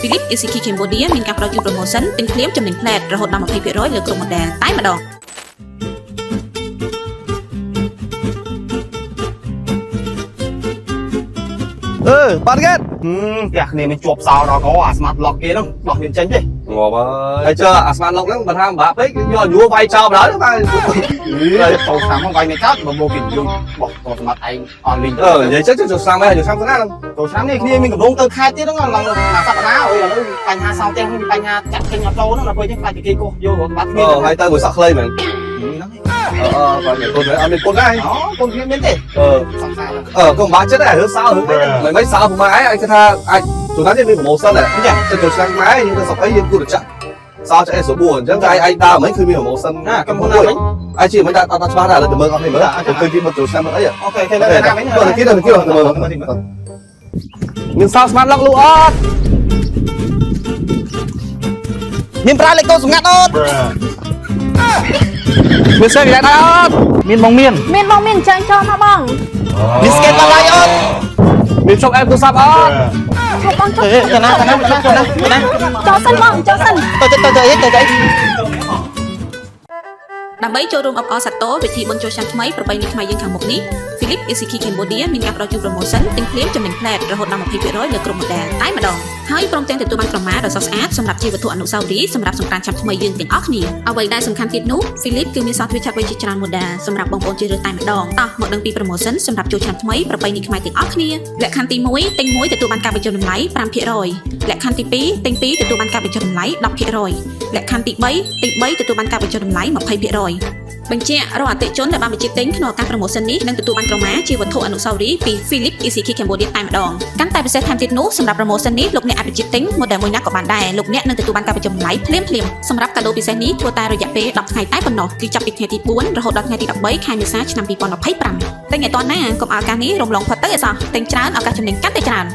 Philips EasyKey Cambodia មានការផ្ដល់ជូន promotion ទិញភ្លាមចំណេញ flat រហូតដល់ 20% លើគ្រប់ model តែម្ដង bạn ghét ផ្ទះគ្នាមានជាប់សោដល់ក៏អា smart lock គេហ្នឹងដោះមានចេញទេ ngọt ơi hay chưa à smart lockហ្នឹងបើថាបាក់ពេកយកយួរវាយចោលបណ្ដោយទៅបាទ ចូលឆ្នាំមកវាយមិនកើតបើមកគេយំបោះទៅសម្បត្តិឯងអនលីន និយាយចឹងចូលឆ្នាំហើយចូលឆ្នាំទៅណា ចូលឆ្នាំនេះគ្នាមានកម្រងទៅខេត្តទៀតហ្នឹងឡើងអាសប្តាហ៍អូឥឡូវបញ្ហាសោផ្ទះមានបញ្ហាចាក់ចេញអត់ចូលហ្នឹងដល់ពេលចឹងខ្លាចគេកោះយកបាត់គ្នា ហើយទៅមួយសក់ខ្លីមែន ហ្នឹង còn để con đấy ăn con này អូកូនគ្នាមានទេសង្សារ con bán chết này hướng sao hướng mấy mấy sao mà ấy anh cứ tha anh chúng ta trên mình một sân này chân chỗ sang máy nhưng mà sọc ấy cứ được chặn sao cho em số buồn chứ anh ta mấy khi mình một sân cầm con nào anh chỉ mới ta ba là từ mơ con thì mới từ khi mà chỗ sang ấy à ok thế là nào mấy rồi kia rồi từ mơ nhưng sao smart lock luôn ớtមានប្រើលេខកូនសម្ងាត់អូន មានសេយ៉ាងណាអត់ មានបងមាន មានបងមានចាញ់ចូលមកបង មាន scan ឡាយអូន មានឈប់អែមទូរស័ព្ទអត់ ឈប់បងឈប់ ទៅណាទៅណាទៅណាទៅណា ចូលសិនបងចូលសិន ទៅ ដើម្បីចូលរួមអបអរសាទរពិធីបុណ្យចូលឆ្នាំថ្មីប្រពៃណីខ្មែរយើងខាងមុខនេះ Philips EasyKey Cambodia មានការផ្ដល់ជូន promotion ទិញភ្លាមចំណេញ flat រហូតដល់ 20% លើគ្រប់ model តែម្ដងហើយព្រមទាំងទទួលបានក្រមាដ៏ស្រស់ស្អាតសម្រាប់ជាវត្ថុអនុស្សាវរីយ៍សម្រាប់សង្ក្រាន្តឆ្នាំថ្មីយើងទាំងអស់គ្នាអ្វីដែលសំខាន់ទៀតនោះ Philips គឺមាន software ឆាប់វៃជាច្រើន model សម្រាប់បងប្អូនជ្រើសរើសតែម្ដងតោះមកដឹងពី promotion សម្រាប់ចូលឆ្នាំថ្មីប្រពៃណីខ្មែរទាំងអស់គ្នាលក្ខខណ្ឌទី1ទិញ1ទទួលបានការបញ្ចុះតម្លៃ 5% លក្ខខណ្ឌទី2ទិញ2ទទួលបានការបញ្ចុះតម្លៃ 10% លក្ខខណ្ឌទី3ទិញ3ទទួលបានការបញ្ចុះតម្លៃ 20% បញ្ជាក់រាល់អតិថិជនដែលបានបញ្ជាទិញក្នុងឱកាស promotion នេះនឹងទទួលបានក្រមាជាវត្ថុអនុស្សាវរីយ៍ពី Philips EasyKey Cambodia តែម្ដងកាន់តែពិសេសថែមទៀតនោះសម្រាប់ promotion នេះលោកអ្នកអាចបញ្ជាទិញ model មួយណាក៏បានដែរលោកអ្នកនឹងទទួលបានការបញ្ចុះតម្លៃភ្លាមសម្រាប់កាដូពិសេសនេះធ្វើតែរយៈពេល10ថ្ងៃតែប៉ុណ្ណោះគឺចាប់ពីថ្ងៃទី4រហូតដល់ថ្ងៃទី13ខែមេសាឆ្នាំ2025ទិញឲ្យទាន់ណាកុំឲ្យឱកាសនេះរំលងផុតទៅអីសោះទិញច្រើនឱកាសចំណេញកាន់តែច្រើន